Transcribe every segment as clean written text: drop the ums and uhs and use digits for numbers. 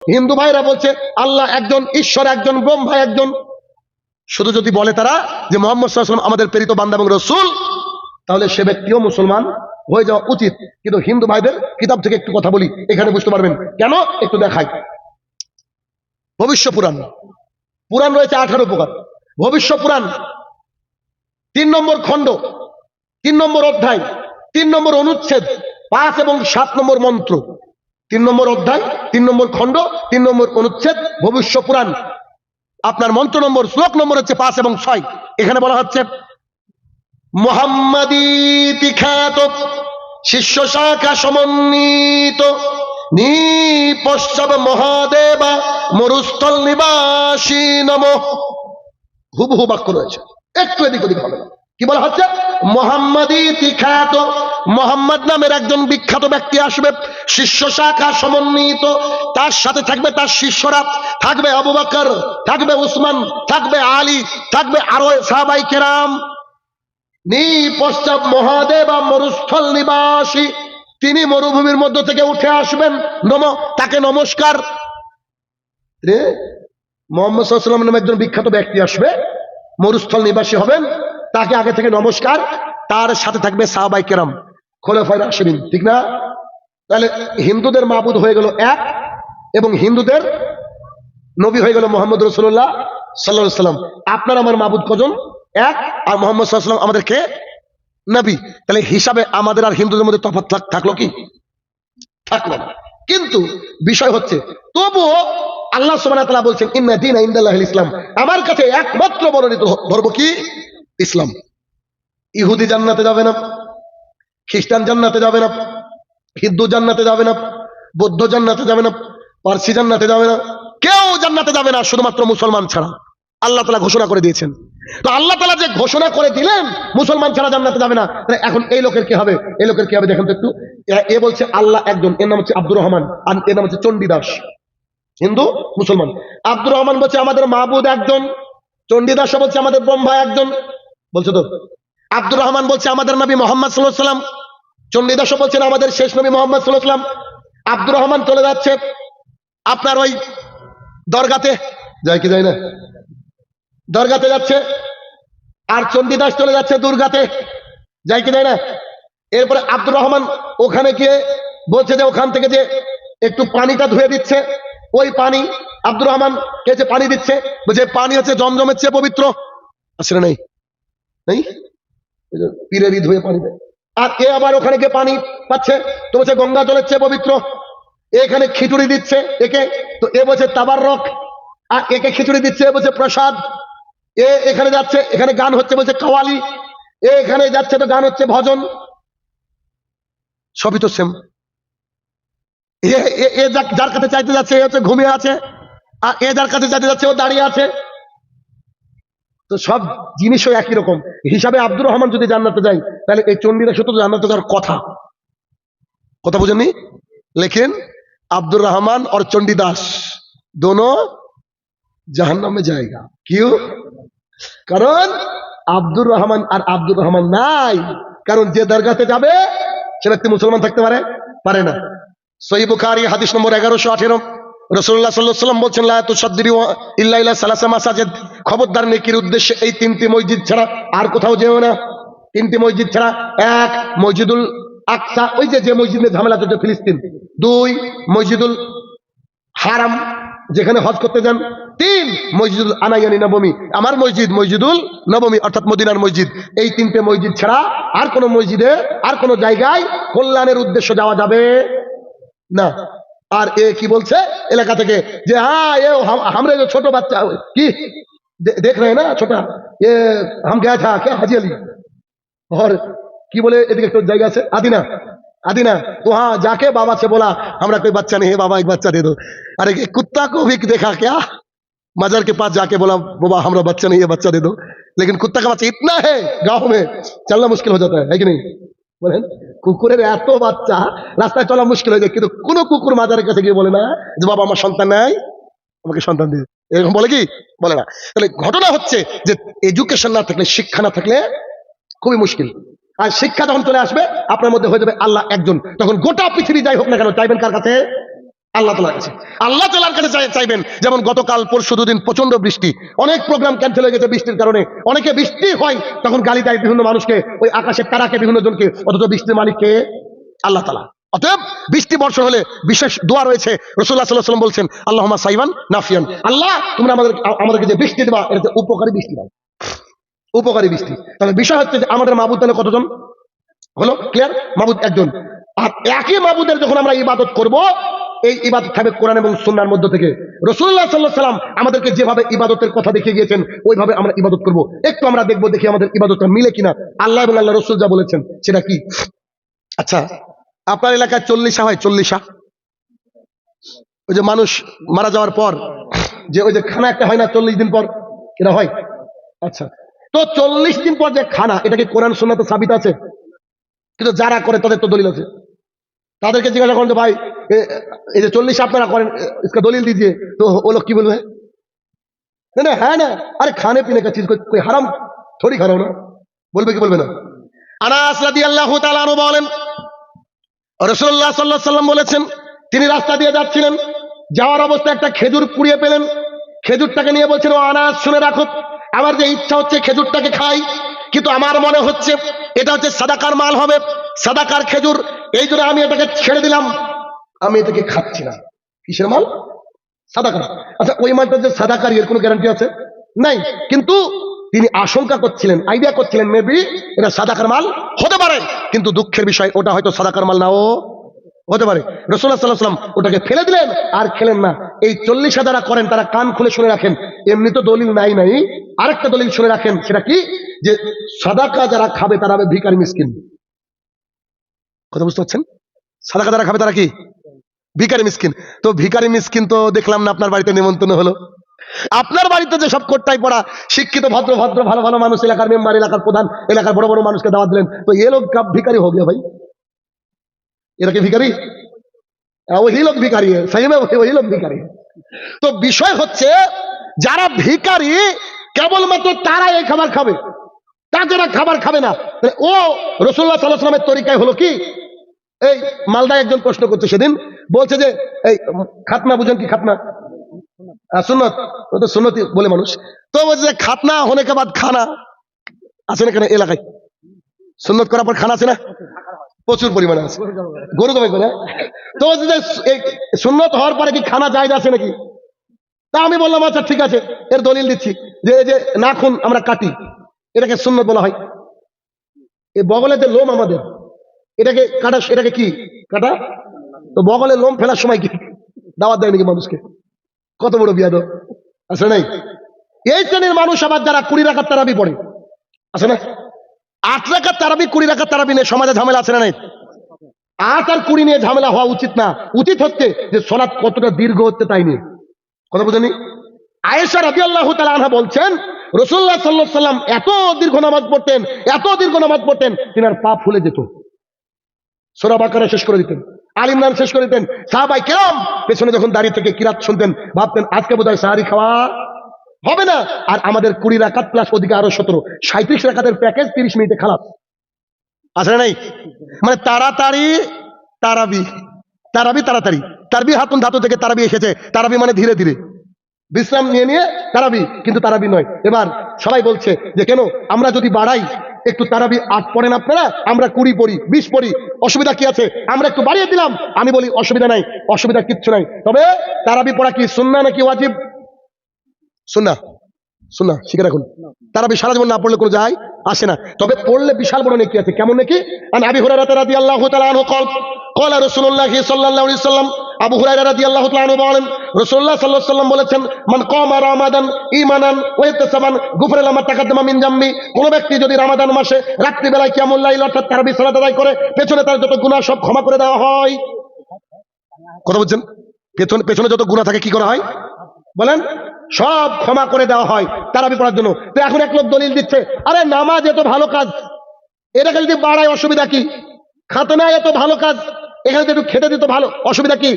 হিন্দু ভাইরা বলছে আল্লাহ একজন, ঈশ্বর একজন, ব্রহ্মা একজন। শুধু যদি বলে তারা যে মুহাম্মদ সাল্লাল্লাহু আলাইহি ওয়াসাল্লাম আমাদের প্রেরিত বান্দা এবং রাসূল, তাহলে সে ব্যক্তিও মুসলমান হয়ে যাওয়া উচিত। কিন্তু হিন্দু ভাইদের কিতাব থেকে একটু কথা বলি, এখানে বুঝতে পারবেন কেন, একটু দেখাই। ভবিষ্য পুরাণ, পুরাণ রয়েছে 18 প্রকার। ভবিষ্য পুরাণ 3 নম্বর খণ্ড, 3 নম্বর অধ্যায়, 3 নম্বর অনুচ্ছেদ, 5 এবং 7 নম্বর মন্ত্র। 3 নম্বর অধ্যায়, 3 নম্বর খণ্ড, 3 নম্বর অনুচ্ছেদ, ভবিষ্য পুরাণ। আপনার মন্ত্র নম্বর, শ্লোক নম্বর হচ্ছে 5 এবং 6। এখানে বলা হচ্ছে মুহাম্মাদীতি খ্যাত শিষ্য শাখা সমন্বিত নিপশ্চব মহাদেবা মরুস্থল নিবাসী নমঃ। হুবহু বাক্য রয়েছে, একটু এদিক ওদিক হবে না। কি বলা হচ্ছে? মুহাম্মাদীতি খ্যাত, মোহাম্মদ নামের একজন বিখ্যাত ব্যক্তি আসবে, শিষ্য শাখা সমন্বিত, তার সাথে থাকবে তার শিষ্যরা, থাকবে আবু বকর, থাকবে উসমান, থাকবে আলী, থাকবে আরো সাহাবায়ে কেরাম। নিপশ্চাৎ মহাদেব মরুস্থল নিবাসী, তিনি মরুভূমির মধ্য থেকে উঠে আসবেন। তাকে নমস্কার। মুহাম্মদ সাল্লাল্লাহু আলাইহি ওয়াসাল্লাম নামে একজন বিখ্যাত ব্যক্তি আসবে, মরুস্থল নিবাসী হবেন, তাকে আগে থেকে নমস্কার। তার সাথে থাকবে সাহাবায়ে কেরাম, খোলাফায়ে রাশিদিন, ঠিক না? তাহলে হিন্দুদের মাবুদ হয়ে গেল এক, এবং হিন্দুদের নবী হয়ে গেল মুহাম্মদ রাসূলুল্লাহ সাল্লাল্লাহু আলাইহি ওয়াসাল্লাম। আপনার আমার মাবুদ কজন? এক। আর মুহাম্মদ সাল্লাল্লাহু আলাইহি ওয়াসাল্লাম আমাদের কে? নবী। তাহলে হিসাবে আমাদের আর হিন্দুদের মধ্যে তফাৎ থাকলো কি? থাকলো না। কিন্তু বিষয় হচ্ছে তবুও আল্লাহ সুবহানাহু ওয়া তাআলা বলছেন ইন্না দীনা ইনদাল্লাহিল ইসলাম, আমার কাছে একমাত্র মনোনীত ধর্ম কি? ইসলাম। ইহুদি জান্নাতে যাবে না, খ্রিস্টান জান্নাতে যাবে না, হিন্দু জান্নাতে যাবে না, বৌদ্ধ জান্নাতে যাবে না, পারসি জান্নাতে যাবে না, কেউ জান্নাতে যাবে না, শুধুমাত্র মুসলমান ছাড়া। আল্লাহ তাআলা ঘোষণা করে দিয়েছেন। তো আল্লাহ তাআলা যে ঘোষণা করে দিলেন মুসলমান ছাড়া জান্নাতে যাবে না, এখন এই লোকের কি হবে? এই লোকের কি হবে দেখেন তো একটু। এ বলছে আল্লাহ একজন, এর নাম হচ্ছে আব্দুর রহমান, আর এর নাম হচ্ছে চণ্ডীদাস। হিন্দু মুসলমান। আব্দুর রহমান বলছে আমাদের মাবুদ একজন, চণ্ডীদাস বলছে আমাদের ব্রহ্মা একজন। বলছে তো। আব্দুর রহমান বলছে আমাদের নবী মুহাম্মদ সাল্লাল্লাহু আলাইহি ওয়াসাল্লাম, চণ্ডীদাস বলছেন আমাদের শেষ নবী মুহাম্মদ সাল্লাল্লাহু আলাইহি ওয়াসাল্লাম। আব্দুর রহমান চলে যাচ্ছে আপনার ওই দরগাতে, যায় কি যায় না? দরগাতে যাচ্ছে। আর চণ্ডীদাস চলে যাচ্ছে দুর্গাতে, যায় কি যায় না? এরপরে আব্দুর রহমান ওখানে গিয়ে বলছে যে ওখান থেকে যে একটু পানিটা ধুয়ে দিচ্ছে, ওই পানি আব্দুর রহমান কে যে পানি দিচ্ছে, যে পানি হচ্ছে জমজমের চেয়ে পবিত্র। আসলে নেই, নেই, পীরেরই ধুয়ে পানি দেয়। আর এ আবার ওখানে গিয়ে পানি পাচ্ছে, তো বলছে গঙ্গা জলের চেয়ে পবিত্র। এখানে খিচুড়ি দিচ্ছে একে, তো এ বলছে তাবাররক। আর একে খিচুড়ি দিচ্ছে, এ বলছে প্রসাদ। এখানে যাচ্ছে, এখানে গান হচ্ছে, বলছে কাওয়ালি। এখানে যাচ্ছে তো গান হচ্ছে ভজন। সবই তো সেম। যার কাছে চাইতে যাচ্ছে এ হচ্ছে ঘুমিয়ে আছে, আর এ যার কাছে চাইতে যাচ্ছে ও দাঁড়িয়ে আছে। তো সব জিনিসও একই রকম হিসাবে। আব্দুর রহমান যদি জান্নাতে যায়, তাহলে এই চণ্ডীদাস তো জান্নাতে যাওয়ার কথা। কথা বুঝেননি? লেখেন আব্দুর রহমান और চণ্ডীদাস दोनों জাহান্নাম में जाएगा। क्यों? কারণ আব্দুর রহমান আর আব্দুর রহমান নাই। কারণ যে দরগাতে যাবে সে ব্যক্তি মুসলমান থাকতে পারে না। সহিহ বুখারী হাদিস নম্বর 1118, রাসূলুল্লাহ সাল্লাল্লাহু আলাইহি ওয়াসাল্লাম বলছেন লা তুসাদ্দিরু ইল্লা ইলা সালাসা মাসাজিদ, খবরদার নেকির উদ্দেশ্যে এই 3টি মসজিদ ছাড়া আর কোথাও যেও না। 3টি মসজিদ ছাড়া, এক মসজিদুল আকসা, ওই যে মসজিদে ঝামেলা চলছে ফিলিস্তিন। 2 মসজিদুল হারাম, যেখানে হজ করতে যান। 3 মসজিদুল আনায়ানি নবমী, আমার মসজিদ মসজিদুল নবমী অর্থাৎ মদিনার মসজিদ। এই 3টে মসজিদ ছাড়া আর কোন মসজিদে আর কোন জায়গায় কল্যাণের উদ্দেশ্য যাওয়া যাবে না। আর এ কি বলছে এলাকা থেকে যে হ্যাঁ এ हमरे जो ছোট বাচ্চা কি देख रहे हैं ना छोटा, ये हम गया था क्या हाजी अली, और কি বলে এদিকে একটা জায়গা আছে आदिना, तो हाँ जाके बाबा से बोला हमारा कोई बच्चा नहीं है बाबा, एक बच्चा दे दो। अरे कुत्ता को भी देखा क्या, मजार के पास जाके बोला बाबा हमारा बच्चा नहीं है, बच्चा दे दो। लेकिन कुत्ता का बच्चा इतना है गांव में चलना मुश्किल हो जाता है कि नहीं? বলেন কুকুরের এত বাচ্চা রাস্তায় চলা মুশকিল হয়ে যায়, কিন্তু কোন কুকুর মাজারের কাছে গিয়ে বলে না যে বাবা আমার সন্তান নাই, আমাকে সন্তান দিয়ে, এরকম বলে কি? বলে না। তাহলে ঘটনা হচ্ছে যে এডুকেশন না থাকলে, শিক্ষা না থাকলে খুবই মুশকিল। আর শিক্ষা যখন চলে আসবে আপনার মধ্যে হয়ে যাবে আল্লাহ একজন, তখন গোটা পৃথিবী যাই হোক না কেন চাইবেন কার কাছে? আল্লাহ তাআলার কাছে। আল্লাহ তাআলার কাছে চাইবেন। যেমন গতকাল পরশু দুদিন প্রচন্ড বৃষ্টি, অনেক প্রোগ্রাম ক্যান্সেল হয়ে গেছে বৃষ্টির কারণে। অনেকে বৃষ্টি হয় তখন গালি দেয় বিভিন্ন মানুষকে, ওই আকাশের তারাকে, বিভিন্ন জনকে, অথচ বৃষ্টির মালিককে আল্লাহ তাআলা। অতএব বৃষ্টি বর্ষণ হলে বিশেষ দোয়া রয়েছে। রাসূলুল্লাহ সাল্লাল্লাহু আলাইহি ওয়াসাল্লাম বলছেন, আল্লাহুম্মা সাইবান নাফিয়ান, আল্লাহ তোমরা আমাদেরকে যে বৃষ্টি দেবা এটা উপকারী বৃষ্টি দাও, উপকারী বৃষ্টি। তাহলে বিষয় হচ্ছে যে আমাদের মাবুদ তাহলে কতজন হলো? ক্লিয়ার? মাবুদ একজন। আর একই মাবুদের যখন আমরা ইবাদত করব, এই ইবাদত থাকবে কোরআন এবং সুন্নাহর মধ্য থেকে। রাসূলুল্লাহ সাল্লাল্লাহু আলাইহি ওয়াসাল্লাম আমাদেরকে যেভাবে ইবাদতের কথা দেখিয়ে গিয়েছেন ওইভাবে আমরা ইবাদত করব। একটু আমরা দেখবো, দেখি আমাদের ইবাদতটা মিলে কিনা আল্লাহ এবং আল্লাহ রাসূল যা বলেছেন সেটা কি। আচ্ছা, আপনার এলাকায় চল্লিশা হয়? চল্লিশা, ওই যে মানুষ মারা যাওয়ার পর যে ওই যে খানা একটা হয় না 40 দিন পর, এটা হয়? আচ্ছা, তো 40 দিন পর যে খানা, এটা কি কোরআন সুন্নাতে সাবিত আছে? কিন্তু যারা করে তাদের তো দলিল আছে। তাদেরকে জিজ্ঞাসা করেন যে ভাই এই যে 40 আপনারা করেন, इसका দলিল दीजिए, তো ও লোক কি বলবে? না না, হ্যাঁ না, আরে খানে পিনে কা চিজ कोई হারাম থোড়ি খারাও না, বলবে কি বলবে না? আনাস রাদিয়াল্লাহু তাআলা আনহু বলেন, রাসূলুল্লাহ সাল্লাল্লাহু আলাইহি ওয়াসাল্লাম বলেছেন, তিনি রাস্তা দিয়ে যাচ্ছিলেন, যাওয়ার অবস্থায় একটা খেজুর কুড়িয়ে পেলেন। খেজুরটাকে নিয়ে বলছেন, ও আনাস শুনে রাখো, আমার যে ইচ্ছা হচ্ছে খেজুরটাকে খাই, কিন্তু আমার মনে হচ্ছে এটা হচ্ছে সাদাকার মাল হবে, সাদাকার খেজুর, এই জন্য আমি এটাকে ছেড়ে দিলাম, আমি এটাকে খাচ্ছি না। কিসের মাল? সাদাকার। আচ্ছা, ওই মালটা যে সাদাকার, এর কোনো গ্যারান্টি আছে? নাই। কিন্তু তিনি আশঙ্কা করছিলেন, আইডিয়া করছিলেন, মেবি এটা সাদাকার মাল হতে পারে, কিন্তু দুঃখের বিষয় ওটা হয়তো সাদাকার মাল নাও হতে পারে। রাসূলুল্লাহ সাল্লাল্লাহু আলাইহি ওয়াসাল্লাম ওটাকে ফেলে দিলেন আর খেলেন না। এই 40 যারা করেন তারা কান খুলে শুনে রাখেন, এমনি তো দলিল নাই, আরেকটা দলিল শুনে রাখেন। সেটা কি? যে সাদাকা যারা খাবে তারা হবে ভিখারি মিসকিন। কথা বুঝতে পারছেন? সাদাকা যারা খাবে তারা কি? ভিখারি মিসকিন। তো ভিখারি মিসকিন তো দেখলাম না আপনার বাড়িতে নিমন্ত্রণ হলো। আপনার বাড়িতে যে সব কোটটাই পড়া শিক্ষিত ভদ্র ভদ্র ভালো ভালো মানুষ, এলাকার মেম্বার, এলাকার প্রধান, এলাকার বড় বড় মানুষকে দাওয়াত দিলেন, তো এ লোক কব ভিখারি हो गया भाई? এরা কি ভিখারি? वही लोग भिखारी है, सही में वही लोग भिखारी है। তো বিষয় হচ্ছে যারা ভিখারি কেবলমাত্র তারা এই খাবার খাবে, তাছাড়া খাবার খাবে না। ও রাসূলুল্লাহ সাল্লাল্লাহু আলাইহি ওয়াসাল্লামের তরিকায় হলো কি? এই মালদায় একজন প্রশ্ন করছে সেদিন, বলছে যে এই খাতনা বুঝেন কি? খাতনা সুন্নত, ও তো সুন্নতি বলে মানুষ। তো বলছে যে খাতনা होने के बाद খানা আছে না কেন এলাকায়? সুন্নত করার পর খানা আছে না? প্রচুর পরিমাণে আছে, গরু জবাই করে। তো বলছে যে এই সুন্নত হওয়ার পরে কি খানা জায়েজ আছে নাকি? তা আমি বললাম আচ্ছা ঠিক আছে, এর দলিল দিচ্ছি যে এই যে নাখুন আমরা কাটি, এটাকে সুন্নত বলা হয়। এই বগলে যে লোম আমাদের, এটাকে কাটা, এটাকে কি কাটা? তো বগলে লোম ফেলার সময় কি দাওয়াত দেয় নাকি মানুষকে? কত বড় বিয়াদব আছে নাই? এই শ্রেণীর মানুষ আবার যারা 20 রাকাত তারাবি পড়ে, আছে না? 8 রাকাত তারাবি, 20 রাকাত তারাবি নিয়ে সমাজে ঝামেলা আছে না নাই? 8 আর 20 নিয়ে ঝামেলা হওয়া উচিত না। উচিত হচ্ছে যে সালাত কতটা দীর্ঘ হচ্ছে তাই নিয়ে। কথা বুঝেনি? আয়েশা রাদিয়াল্লাহু তাআলা আনহা বলছেন, রাসূলুল্লাহ সাল্লাল্লাহু আলাইহি ওয়াসাল্লাম এত দীর্ঘ নামাজ পড়তেন, এত দীর্ঘ নামাজ পড়তেন, তিনার পা ফুলে যেত। সূরা বাকারা শেষ করে দিতেন, আলে ইমরান শেষ করে দিতেন। সাহাবায়ে কেরাম পেছনে যখন দাঁড়িয়ে থেকে কিরাত শুনতেন, ভাবতেন আজকে বোধহয় সাহারি খাওয়া হবে না। আর আমাদের 20 রাকাত প্লাস ওদিকে আরো 17, 37 রাকাতের প্যাকেজ 30 মিনিটে খালাস, আছে না নাই? মানে তাড়াতাড়ি তারাবি, তারাবি তাড়াতাড়ি, তারবি হাতুন ধাতু থেকে তারাবি এসেছে, তারাবি মানে ধীরে ধীরে বিশ্রাম নিয়ে নিয়ে তারাবি, কিন্তু তারাবি নয়। এবার সবাই বলছে যে কেন আমরা যদি বাড়াই একটু, তারাবি 8 পড়েন আপনারা, আমরা 20 পড়ি, 20 পড়ি, অসুবিধা কি আছে? আমরা একটু বাড়িয়ে দিলাম। আমি বলি অসুবিধা নাই, অসুবিধা কিচ্ছু নাই। তবে তারাবি পড়া কি সুন্নাহ নাকি ওয়াজিব? সুন্নাহ, সুন্নাহ শিখে রাখুন। তারাবি সারা জীবন না পড়লে কোনো যায় আসে না, তবে পড়লে বিশাল বড় নেকি আছে। কেমন নেকি? আন আবি হুরায়রা রাদিয়াল্লাহু তাআলা আনহু قال قال رسول الله সাল্লাল্লাহু আলাইহি ওয়াসাল্লাম, আবু হুরায়রা রাদিয়াল্লাহু তাআলা আনহু বলেন, রাসূলুল্লাহ সাল্লাল্লাহু আলাইহি ওয়াসাল্লাম বলেছেন, মান কামা রমাদান ঈমানান ওয়া ইহতিসাবান গুফিরা লাহু মা তাকাদ্দামা মিন জামবি। কোন ব্যক্তি যদি রমাদান মাসে রাত্রি বেলায় কিয়ামুল লাইল অর্থাৎ তারাবি সালাত আদায় করে, পেছনে তার যত গুনাহ সব ক্ষমা করে দেওয়া হয়। কথা বুঝছেন? পেছনে যত গুনাহ থাকে কি করা হয় বলেন? সব ক্ষমা করে দেওয়া হয় তারাবি পড়ার জন্য। তো এখন এক লোক দলিল দিচ্ছে, আরে নামাজ এত ভালো কাজ, এটাকে যদি বাড়ায় অসুবিধা কি? খাতনা এত ভালো কাজ, এখানে একটু খেতে দিত ভালো, অসুবিধা কি?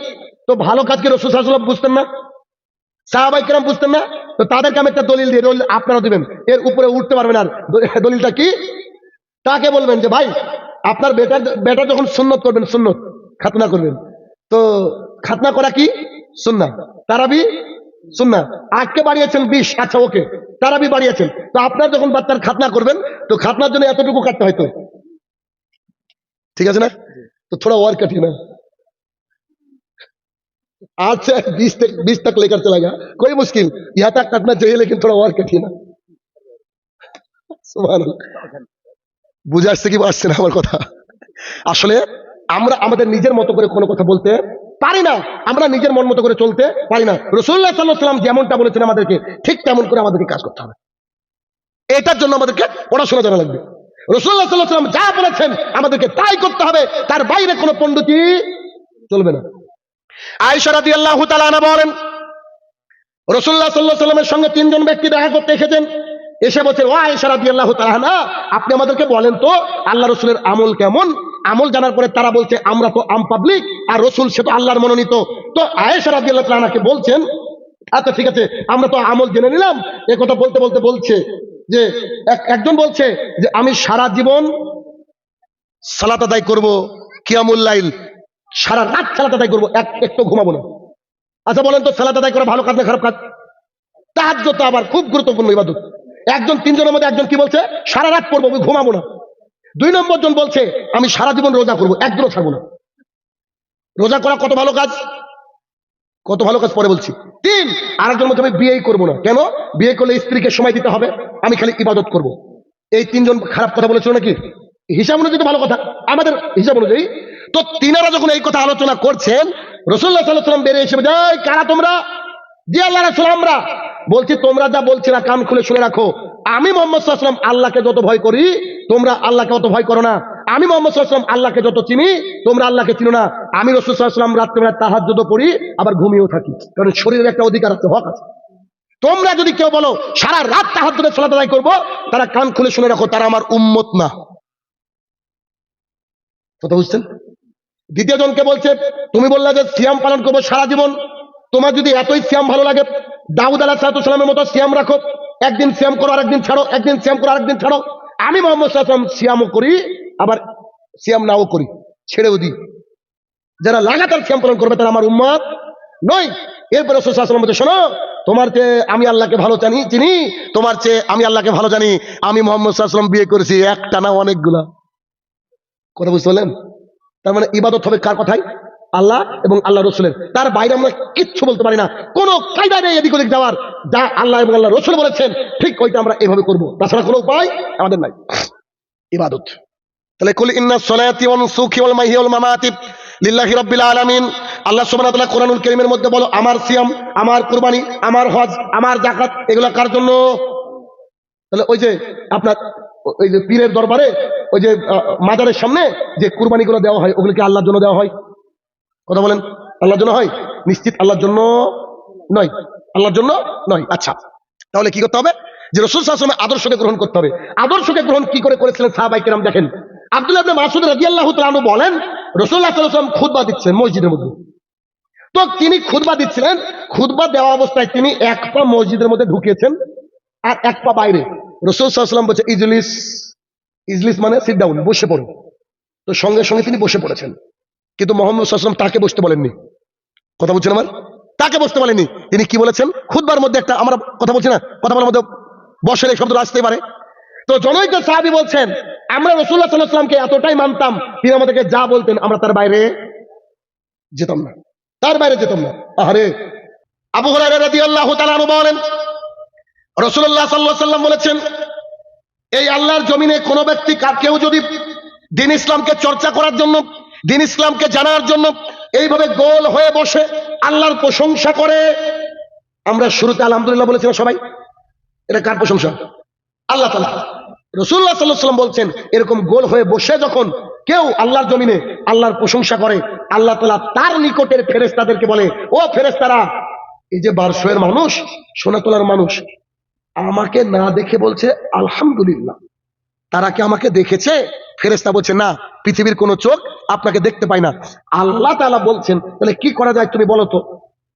তো ভালো কাজ কি রাসূল সাল্লাল্লাহু আলাইহি ওয়াসাল্লাম বুঝতেন না? সাহাবায়ে কেরাম বুঝতেন না? তো তাদেরকে আমি একটা দলিল দিয়ে, দলিল আপনারা দিবেন, এর উপরে উঠতে পারবেন। আর দলিলটা কি? তাকে বলবেন যে ভাই আপনার বেটা যখন সুন্নত করবেন, সুন্নত খাতনা করবেন, তো খাতনা করা কি সুন্নাহ, তারাবি সুন্নাহ। আজকে বাড়িয়েছেন 20, আচ্ছা ওকে, তারাবি বাড়িয়েছেন। তো আপনার যখন বাচ্চার খাতনা করবেন, তো খাতনার জন্য এতটুকু কাটতে হয়তো, ঠিক আছে না? तो थोड़ा और कठिन है। आज से 20 तक लेकर चला गया, कोई मुश्किल, यहां तक करना चाहिए, लेकिन थोड़ा और कठिन है। সুবহানাল্লাহ। বুঝে আসছে কি আসছে না আমার কথা? আসলে আমরা আমাদের নিজের মতো করে কোনো কথা বলতে পারি না, আমরা নিজের মন মতো করে চলতে পারি না। রাসূলুল্লাহ সাল্লাল্লাহু আলাইহি ওয়াসাল্লাম যেমনটা বলেছেন আমাদেরকে, ঠিক তেমন করে আমাদেরকে কাজ করতে হবে। এটার জন্য আমাদেরকে পড়াশোনা জানা লাগবে। রাসূলুল্লাহ সাল্লাল্লাহু আলাইহি ওয়াসাল্লাম যা বলেছেন আমাদেরকে তাই করতে হবে, তার বাইরে কোনো পণ্ডিতি চলবে না। আয়েশা রাদিয়াল্লাহু তাআলা আনহা বলেন, রাসূলুল্লাহ সাল্লাল্লাহু আলাইহি ওয়াসাল্লামের সঙ্গে 3 জন ব্যক্তি দেখা করতে এসেছেন। এসে বলছেন, ও আয়েশা রাদিয়াল্লাহু তাআলা আনহা, আপনি আমাদেরকে বলেন তো আল্লাহ রাসূলের আমল কেমন? আমল জানার পরে তারা বলছে, আমরা তো আম পাবলিক, আর রাসূল সে তো আল্লাহর মনোনীত। তো আয়েশা রাদিয়াল্লাহু তাআলা আনহাকে বলছেন, আচ্ছা ঠিক আছে, আমরা তো আমল জেনে নিলাম। এই কথা বলতে বলতে বলছে যে একজন বলছে যে আমি সারা জীবন সালাত আদায় করব, কিয়ামুল লাইল, সারা রাত সালাত আদায় করব, একটু ঘুমাবো না। আচ্ছা বলেন তো, সালাত আদায় করা ভালো কাজ না খারাপ কাজ? তাহাজ্জুদ তো আবার খুব গুরুত্বপূর্ণ ইবাদত। একজন 3 জনের মধ্যে একজন কি বলছে, সারা রাত পড়বো, আমি ঘুমাবো না। 2 নম্বর জন বলছে আমি সারা জীবন রোজা করবো, একদিনও ছাড়বো না। রোজা করা কত ভালো কাজ, কত ভালো কাজ পরে বলছি। 3, আরেকজন বলছে আমি বিয়েই করবো না। কেন? বিয়ে করলে স্ত্রীকে সময় দিতে হবে, আমি খালি ইবাদত করব। এই 3 জন খারাপ কথা বলেছিল নাকি? হিসাব অনুযায়ী তো ভালো কথা, আমাদের হিসাব অনুযায়ী। তো তিনারা যখন এই কথা আলোচনা করছেন, রাসূলুল্লাহ সাল্লাল্লাহু আলাইহি ওয়াসাল্লাম বেরিয়ে এসে বলে, এই কারা তোমরা? জি আল্লাহ রাসূল আমরা। বলছি তোমরা যা বলছি না, কান খুলে শুনে রাখো। আমি মুহাম্মদ সাল্লাল্লাহু আলাইহি ওয়াসাল্লাম আল্লাহকে যত ভয় করি, তোমরা আল্লাহকে অত ভয় করো না। আমি মুহাম্মদ সাল্লাল্লাহু আলাইহি ওয়াসাল্লাম আল্লাহকে যত চিনি, তোমরা আল্লাহকে চিনো না। আমি রাসূল সাল্লাল্লাহু আলাইহি ওয়াসাল্লাম রাত্রিবেলা তাহাজ্জুদও পড়ি, আবার ঘুমিয়েও থাকি, কারণ শরীরের একটা অধিকার আছে, হক আছে। তোমরা যদি কেউ বলো সারা রাত তাহাজ্জুদের সালাত আদায় করবো, তারা কান খুলে শুনে রাখো, তারা আমার উম্মত না। কথা বুঝছেন? দ্বিতীয় জনকে বলছে, তুমি বললা যে সিয়াম পালন করবো সারা জীবন, তোমার যদি এতই সিয়াম ভালো লাগে, দাউদ আলাইহিস সালামের মতো সিয়াম রাখো, একদিন সিয়াম করো আরেকদিন ছাড়ো, একদিন সিয়াম করো আরেকদিন ছাড়ো। আমি মুহাম্মদ সাল্লাল্লাহু আলাইহি ওয়াসাল্লাম সিয়ামও করি, আবার সিয়াম নাও করি, ছেড়েও দিই। যারা লাগাতার সিয়াম পালন করবে তারা আমার উম্মত নয়। এরপরে রাসূল সাল্লাল্লাহু আলাইহি ওয়াসাল্লাম বলছে, শোনো, তোমার চেয়ে আমি আল্লাহকে ভালো চিনি, তোমার চেয়ে আমি আল্লাহকে ভালো জানি। আমি মুহাম্মদ সাল্লাল্লাহু আলাইহি ওয়াসাল্লাম বিয়ে করেছি, একটা না অনেকগুলা। কথা বুঝতে পারলেন? তার মানে ইবাদত হবে কার কথাই? আল্লাহ এবং আল্লাহ রসুলের। তার বাইরে আমরা কিচ্ছু বলতে পারি না, কোনো কায়দা নেই এদিক ওদিক যাওয়ার। যা আল্লাহ এবং আল্লাহ রসুল বলেছেন ঠিক ওইটা আমরা এভাবে করবো, তাছাড়া কোনো উপায় আমাদের নাই। ইবাদত তাহলে কুল ইন্না সলাতি ওয়া নুসুকি ওয়াল মাহইয়া ওয়াল মামাতি লিল্লাহি রাব্বিল আলামিন। আল্লাহ সুবহানাহু ওয়া তাআলা কোরআনুল কারীমের মধ্যে বলো, আমার সিয়াম, আমার কুরবানি, আমার হজ, আমার যাকাত, এগুলো কার জন্য? তাহলে ওই যে আপনার ওই যে পীরের দরবারে ওই যে মাজারের সামনে যে কুরবানি গুলো দেওয়া হয়, ওগুলো কি আল্লাহর জন্য দেওয়া হয়? কথা বলেন, আল্লাহর জন্য হয়? নিশ্চিত আল্লাহর জন্য নয়, আল্লাহর জন্য নয়। আচ্ছা, তাহলে কি করতে হবে? যে রাসূল সাল্লাল্লাহু আলাইহি ওয়াসাল্লামের আদর্শকে গ্রহণ করতে হবে। আদর্শকে গ্রহণ কি করে করেছিলেন সাহাবায়ে কেরাম দেখেন। আব্দুল্লাহ ইবনে মাসউদ রাদিয়াল্লাহু তাআলা আনহু বলেন, রাসূলুল্লাহ সাল্লাল্লাহু আলাইহি ওয়াসাল্লাম খুতবা দিচ্ছেন মসজিদের মধ্যে। তো তিনি খুতবা দিচ্ছিলেন, খুতবা দেওয়া অবস্থায় তিনি এক পা মসজিদের মধ্যে ঢুকিয়েছেন আর এক পা বাইরে। রাসূল সাল্লাল্লাহু আলাইহি ওয়াসাল্লাম বলছে ইজলিস, ইজলিস মানে সিট ডাউন, বসে পড়ো। তো সঙ্গে সঙ্গে তিনি বসে পড়েছেন, কিন্তু মুহাম্মদ সাল্লাল্লাহু আলাইহি ওয়াসাল্লাম তাকে বসতে বলেননি। কথা বলছেন আমার? তাকে বসতে বলেননি। তিনি কি বলেছেন? খুতবার মধ্যে একটা, আমরা কথা বলছি না, কথা বলার মধ্যে বসের এই শব্দ আসতে পারে। তো জনৈক সাহাবী বলছেন, আমরা রাসূলুল্লাহ সাল্লাল্লাহু আলাইহি ওয়াসাল্লামকে এতটাই মানতাম, তিনি আমাদেরকে যা বলতেন আমরা তার বাইরে যেতাম না, তার বাইরে যেতাম না। আরে আবু হুরায়রা রাদিয়াল্লাহু তাআলা আনহু বলেন, রাসূলুল্লাহ সাল্লাল্লাহু আলাইহি ওয়াসাল্লাম বলেছেন, এই আল্লাহর জমিনে কোন ব্যক্তি কেউ যদি দ্বীন ইসলামকে চর্চা করার জন্য, দ্বীন ইসলামকে জানার জন্য এইভাবে গোল হয়ে বসে আল্লাহর প্রশংসা করে, আমরা শুরুতে আলহামদুলিল্লাহ বলেছিলাম সবাই, এটা কার প্রশংসা? আল্লাহ তাআলা। রাসূলুল্লাহ সাল্লাল্লাহু আলাইহি ওয়াসাল্লাম বলছেন, এরকম গোল হয়ে বসে যখন কেউ আল্লাহর জমিনে আল্লাহর প্রশংসা করে, আল্লাহ তাআলা তার নিকটের ফেরেশতাদেরকে বলে, ও ফেরেশতারা, এই যে বারশোয়ের মানুষ, সোনাতলার মানুষ, আমাকে না দেখে বলছে আলহামদুলিল্লাহ, তারা কি আমাকে দেখেছে? ফেরেশতা বলছে, না, পৃথিবীর কোন চোখ আপনাকে দেখতে পায় না। আল্লাহ তাআলা বলছেন, তাহলে কি করা যায় তুমি বলো তো?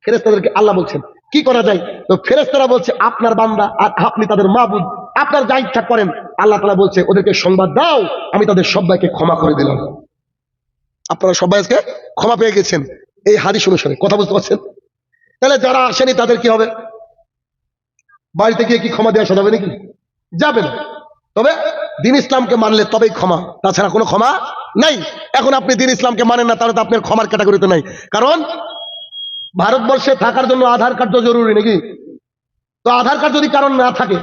ফেরেশতাদেরকে আল্লাহ বলছেন কি করা যায়? তো ফেরেশতারা বলছে, আপনার বান্দা আর আপনি তাদের মাবুদ, আপনার যা ইচ্ছা করেন। আল্লাহ তাআলা বলছে, ওদেরকে সংবাদ দাও, আমি তাদের সবাইকে ক্ষমা করে দিলাম। আপনারা সবাই আজকে ক্ষমা পেয়ে গেছেন। এই হাদিস অনুসারে। কথা বুঝতে পারছেন? তাহলে যারা আসেনি তাদের কি হবে? বাড়িতে গিয়ে কি ক্ষমা দেওয়া যাবে নাকি? যাবে না। তবে দিন ইসলামকে মানলে তবেই ক্ষমা, তাছাড়া কোনো ক্ষমা নাই। এখন আপনি দিন ইসলামকে মানেন না, তাহলে তো আপনার ক্ষমার ক্যাটাগরিতে নাই। কারণ ভারতবর্ষে থাকার জন্য আধার কার্ড তো জরুরি নাকি? তো আধার কার্ড যদি কারণ না থাকে,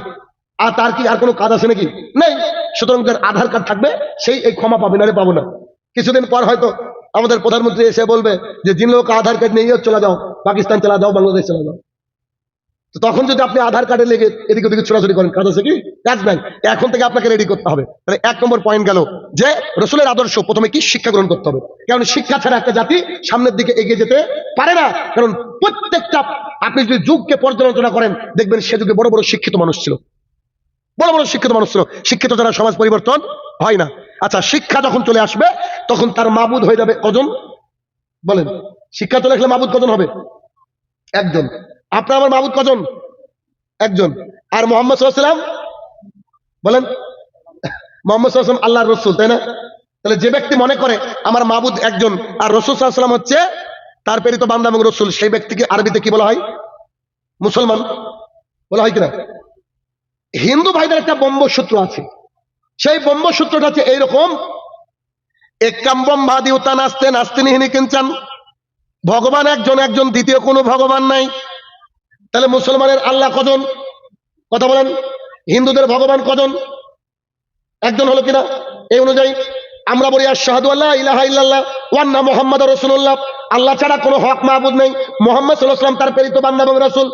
আর তার কি আর কোনো কাজ আছে নাকি? নেই। সুতরাং যার আধার কার্ড থাকবে সেই এই ক্ষমা পাবে, না পাবো না। কিছুদিন পর হয়তো আমাদের প্রধানমন্ত্রী এসে বলবে যে জিন লোক আধার কার্ড নিয়ে চলে যাও, পাকিস্তান চলে যাও, বাংলাদেশ চলে যাও। তো তখন যদি আপনি আধার কার্ডে লেগে এদিকে ওদিকে ছোড়াছুড়ি করেন, কাজ আছে কি? কাজ নাই। এখন থেকে আপনাকে রেডি করতে হবে। তাহলে 1 নম্বর পয়েন্ট গেল যে রসুলের আদর্শ প্রথমে কি শিক্ষা গ্রহণ করতে হবে। কারণ শিক্ষা ছাড়া একটা জাতি সামনের দিকে এগিয়ে যেতে পারে না। কারণ প্রত্যেকটা, আপনি যদি যুগকে পর্যালোচনা করেন দেখবেন সে যুগে বড় বড় শিক্ষিত মানুষ ছিল, বড় বড় শিক্ষিত মানুষ ছিল। শিক্ষিত যারা সমাজ পরিবর্তন হয় না। আচ্ছা, শিক্ষা যখন চলে আসবে তখন তার মাবুদ হয়ে যাবে কজন? বলেন, শিক্ষা চলে আসলে মাবুদ কজন হবে? একজন। আপনার আমার মাবুদ কজন? একজন। আর মোহাম্মদ সাল্লাল্লাহু আলাইহি ওয়াসাল্লাম, বলেন, মোহাম্মদ সাল্লাল্লাহু আলাইহি ওয়াসাল্লাম আল্লাহর রাসূল, তাই না? তাহলে যে ব্যক্তি মনে করে আমার মাবুদ একজন আর রাসূল সাল্লাল্লাহু আলাইহি ওয়াসাল্লাম হচ্ছে তার প্রেরিত বান্দা এবং রাসূল, সেই ব্যক্তিকে আরবিতে কি বলা হয়? মুসলমান বলা হয় কিনা? হিন্দু ভাইদের একটা ব্রহ্মসূত্র আছে। সেই ব্রহ্মসূত্রটা হচ্ছে এইরকম: একাম ব্রহ্মাদি উতা নাস্তে নাস্তে নিহিনি কিঞ্চন। ভগবান একজন, একজন, দ্বিতীয় কোনো ভগবান নাই। তাহলে মুসলমানের আল্লাহ কজন? কথা বলেন। হিন্দুদের ভগবান কজন? একজন হলো কিনা? এই অনুযায়ী আমরা বলি আশহাদু আল্লা ইলাহা ইল্লাল্লাহ ওয়া আন্না মুহাম্মাদুর রাসূলুল্লাহ। আল্লাহ ছাড়া কোনো হক মাবুদ নেই, মুহাম্মদ সাল্লাল্লাহু আলাইহি ওয়াসাল্লাম তার প্রেরিত বান্দা এবং রাসূল।